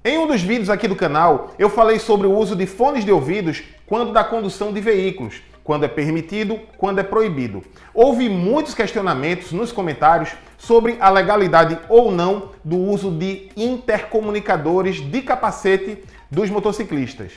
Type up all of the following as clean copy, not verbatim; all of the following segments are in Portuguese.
Em um dos vídeos aqui do canal, eu falei sobre o uso de fones de ouvidos quando da condução de veículos, quando é permitido, quando é proibido. Houve muitos questionamentos nos comentários sobre a legalidade ou não do uso de intercomunicadores de capacete dos motociclistas.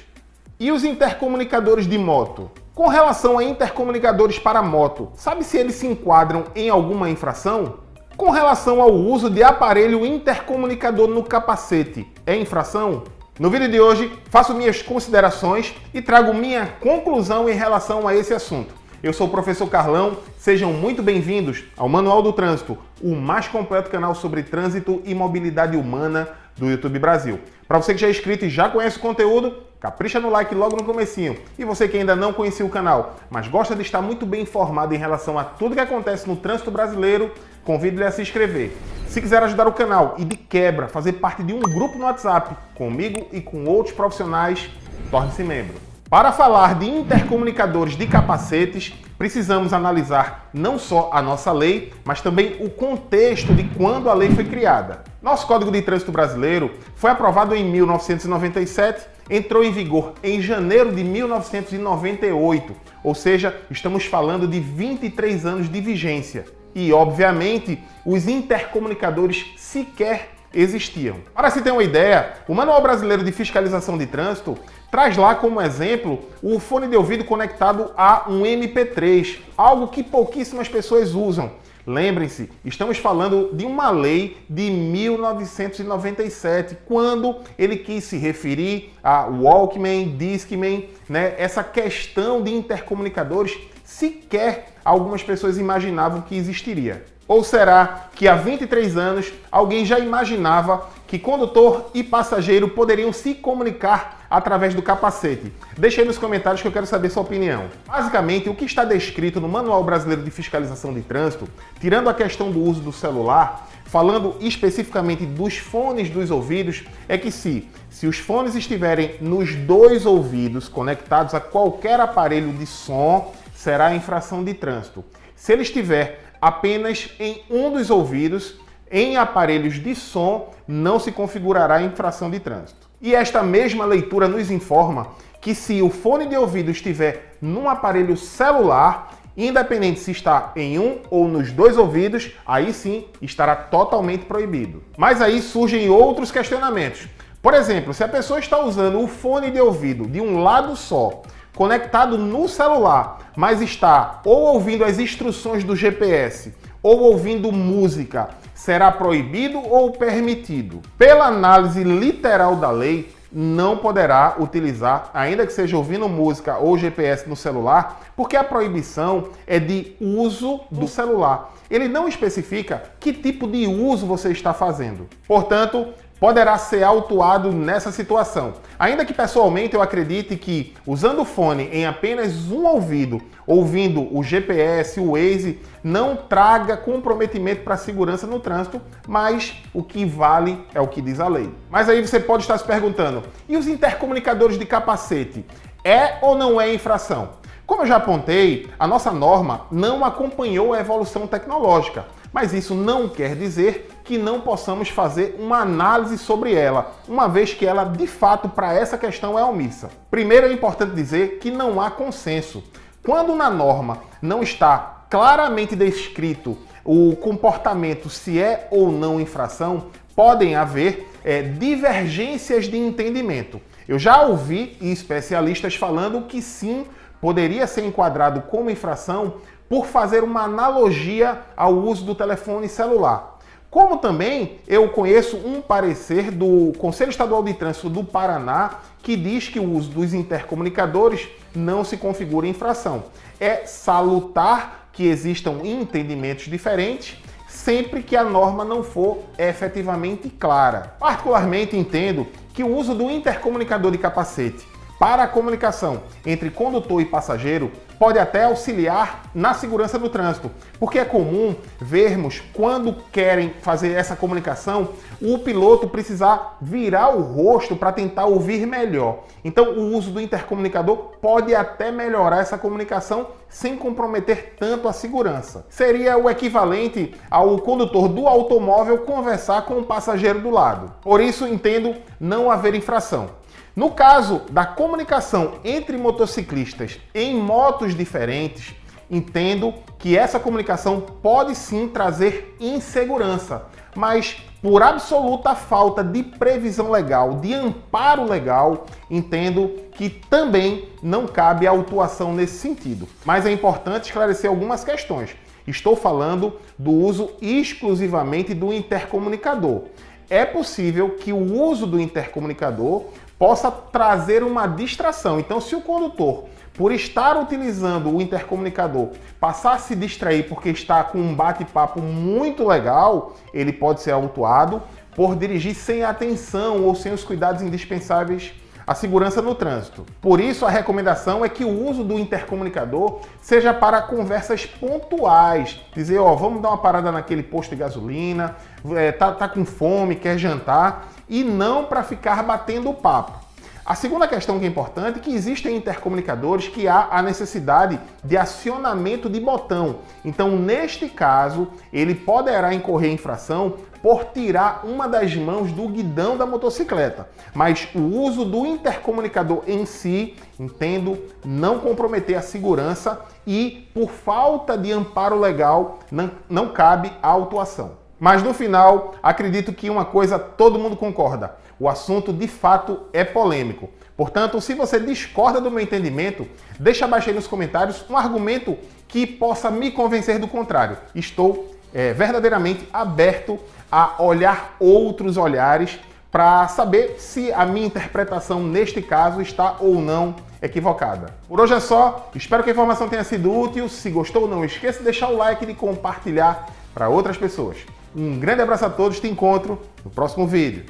E os intercomunicadores de moto? Com relação a intercomunicadores para moto, sabe se eles se enquadram em alguma infração? Com relação ao uso de aparelho intercomunicador no capacete, é infração? No vídeo de hoje, faço minhas considerações e trago minha conclusão em relação a esse assunto. Eu sou o professor Carlão, sejam muito bem-vindos ao Manual do Trânsito, o mais completo canal sobre trânsito e mobilidade humana do YouTube Brasil. Para você que já é inscrito e já conhece o conteúdo, capricha no like logo no comecinho. E você que ainda não conhecia o canal, mas gosta de estar muito bem informado em relação a tudo que acontece no trânsito brasileiro, convido-lhe a se inscrever. Se quiser ajudar o canal e de quebra fazer parte de um grupo no WhatsApp comigo e com outros profissionais, torne-se membro. Para falar de intercomunicadores de capacetes, precisamos analisar não só a nossa lei, mas também o contexto de quando a lei foi criada. Nosso Código de Trânsito Brasileiro foi aprovado em 1997, entrou em vigor em janeiro de 1998, ou seja, estamos falando de 23 anos de vigência. E, obviamente, os intercomunicadores sequer existiam. Para se ter uma ideia, o Manual Brasileiro de Fiscalização de Trânsito traz lá como exemplo o fone de ouvido conectado a um MP3, algo que pouquíssimas pessoas usam. Lembrem-se, estamos falando de uma lei de 1997, quando ele quis se referir a Walkman, Discman, né? Essa questão de intercomunicadores sequer algumas pessoas imaginavam que existiria. Ou será que há 23 anos alguém já imaginava que condutor e passageiro poderiam se comunicar através do capacete? Deixe aí nos comentários que eu quero saber sua opinião. Basicamente, o que está descrito no Manual Brasileiro de Fiscalização de Trânsito, tirando a questão do uso do celular, falando especificamente dos fones dos ouvidos, é que se os fones estiverem nos dois ouvidos conectados a qualquer aparelho de som, será infração de trânsito. Se ele estiver apenas em um dos ouvidos, em aparelhos de som, não se configurará infração de trânsito. E esta mesma leitura nos informa que se o fone de ouvido estiver num aparelho celular, independente se está em um ou nos dois ouvidos, aí sim estará totalmente proibido. Mas aí surgem outros questionamentos. Por exemplo, se a pessoa está usando o fone de ouvido de um lado só, conectado no celular, mas está ou ouvindo as instruções do GPS ou ouvindo música, será proibido ou permitido? Pela análise literal da lei, não poderá utilizar, ainda que seja ouvindo música ou GPS no celular, porque a proibição é de uso do celular. Ele não especifica que tipo de uso você está fazendo. Portanto, poderá ser autuado nessa situação. Ainda que pessoalmente eu acredite que, usando o fone em apenas um ouvido, ouvindo o GPS, o Waze, não traga comprometimento para a segurança no trânsito, mas o que vale é o que diz a lei. Mas aí você pode estar se perguntando, e os intercomunicadores de capacete? É ou não é infração? Como eu já apontei, a nossa norma não acompanhou a evolução tecnológica, mas isso não quer dizer que não possamos fazer uma análise sobre ela, uma vez que ela, de fato, para essa questão é omissa. Primeiro, é importante dizer que não há consenso. Quando na norma não está claramente descrito o comportamento, se é ou não infração, podem haver divergências de entendimento. Eu já ouvi especialistas falando que sim, poderia ser enquadrado como infração por fazer uma analogia ao uso do telefone celular. Como também eu conheço um parecer do Conselho Estadual de Trânsito do Paraná que diz que o uso dos intercomunicadores não se configura infração. É salutar que existam entendimentos diferentes, sempre que a norma não for efetivamente clara. Particularmente entendo que o uso do intercomunicador de capacete para a comunicação entre condutor e passageiro pode até auxiliar na segurança do trânsito, porque é comum vermos quando querem fazer essa comunicação, o piloto precisar virar o rosto para tentar ouvir melhor. Então, o uso do intercomunicador pode até melhorar essa comunicação sem comprometer tanto a segurança. Seria o equivalente ao condutor do automóvel conversar com o passageiro do lado. Por isso, entendo não haver infração. No caso da comunicação entre motociclistas em motos diferentes, entendo que essa comunicação pode sim trazer insegurança, mas por absoluta falta de previsão legal, de amparo legal, entendo que também não cabe autuação nesse sentido. Mas é importante esclarecer algumas questões. Estou falando do uso exclusivamente do intercomunicador. É possível que o uso do intercomunicador possa trazer uma distração. Então, se o condutor, por estar utilizando o intercomunicador, passar a se distrair porque está com um bate-papo muito legal, ele pode ser autuado por dirigir sem atenção ou sem os cuidados indispensáveis à segurança no trânsito. Por isso, a recomendação é que o uso do intercomunicador seja para conversas pontuais. Dizer, ó, vamos dar uma parada naquele posto de gasolina, tá com fome, quer jantar, e não para ficar batendo papo. A segunda questão que é importante é que existem intercomunicadores que há a necessidade de acionamento de botão. Então, neste caso, ele poderá incorrer em infração por tirar uma das mãos do guidão da motocicleta. Mas o uso do intercomunicador em si, entendo, não comprometer a segurança e, por falta de amparo legal, não cabe a autuação. Mas no final, acredito que uma coisa todo mundo concorda. O assunto de fato é polêmico. Portanto, se você discorda do meu entendimento, deixa abaixo aí nos comentários um argumento que possa me convencer do contrário. Estou verdadeiramente aberto a olhar outros olhares para saber se a minha interpretação neste caso está ou não equivocada. Por hoje é só. Espero que a informação tenha sido útil. Se gostou, não esqueça de deixar o like e de compartilhar para outras pessoas. Um grande abraço a todos, te encontro no próximo vídeo.